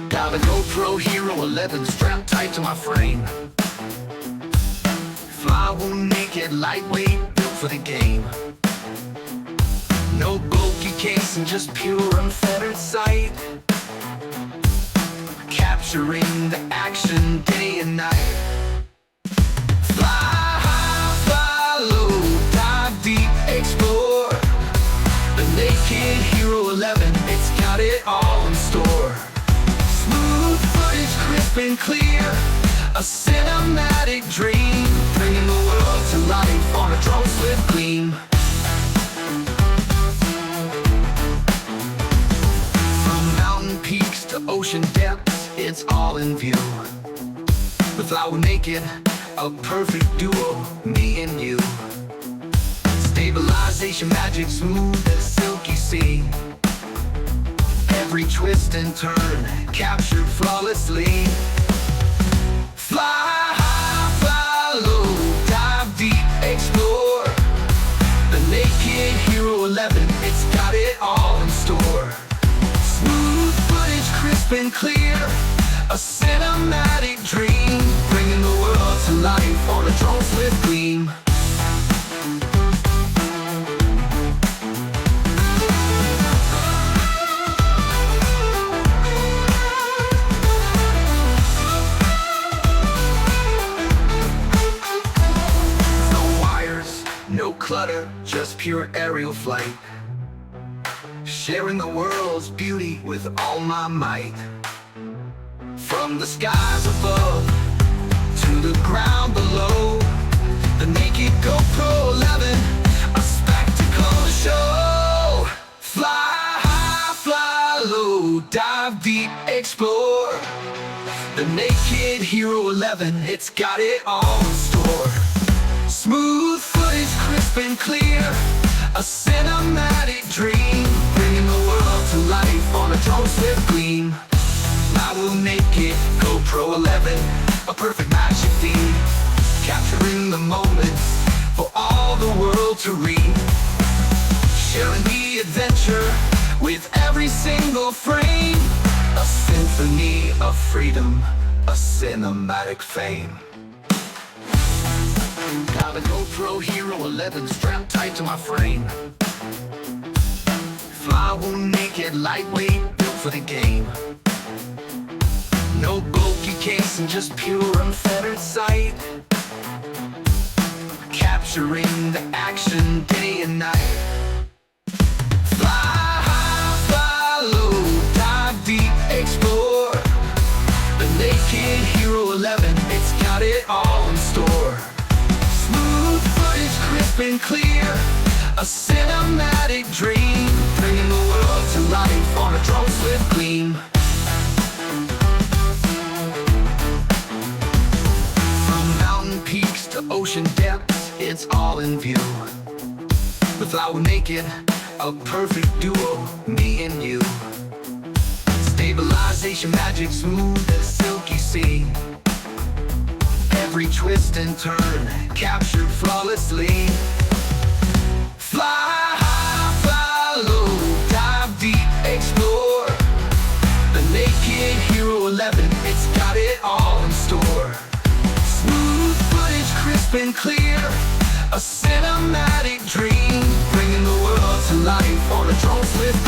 Got a GoPro Hero 11 strapped tight to my frame. Flywoo naked, lightweight, built for the game. No bulky casing, just pure unfettered sight. Capturing the action day and night. Fly high, fly low, dive deep, explore. The Naked Hero 11, it's got it all in store. Smooth footage, crisp and clear, a cinematic dream, bringing the world to life on a drone swift gleam. From mountain peaks to ocean depths, it's all in view. With Flywoo Naked, a perfect duo, me and you. Stabilization magic, smooth as silky sea. Every twist and turn, captured flawlessly. Fly high, fly low, dive deep, explore. The Naked Hero 11, it's got it all in store. Smooth footage, crisp and clear, a cinematic dream, bringing the world to life on a drone swift gleam. No clutter, just pure aerial flight. Sharing the world's beauty with all my might. From the skies above to the ground below, the Naked GoPro 11, a spectacle to show. Fly high, fly low, dive deep, explore. The Naked Hero 11, it's got it all in store. Smooth footage, crisp and clear, a cinematic dream, bringing the world to life on a drone swift gleam. Flywoo Naked GoPro 11, a perfect magic theme, capturing the moments for all the world to read. Sharing the adventure with every single frame, a symphony of freedom, a cinematic fame. Got a GoPro Hero 11 strapped tight to my frame. Flywoo Naked, lightweight, built for the game. No bulky casing, just pure unfettered sight. Capturing the action day and night. Fly high, fly low, dive deep, explore. The Naked Hero 11, it's got it all in store. Smooth footage, crisp and clear, a cinematic dream, bringing the world to life on a drone swift gleam. From mountain peaks to ocean depths, it's all in view. With Flywoo Naked, a perfect duo, me and you. Stabilization magic, smooth as silky sea. Every twist and turn, captured flawlessly. Fly high, fly low, dive deep, explore. The Naked Hero 11, it's got it all in store. Smooth footage, crisp and clear, a cinematic dream, bringing the world to life on a drone swift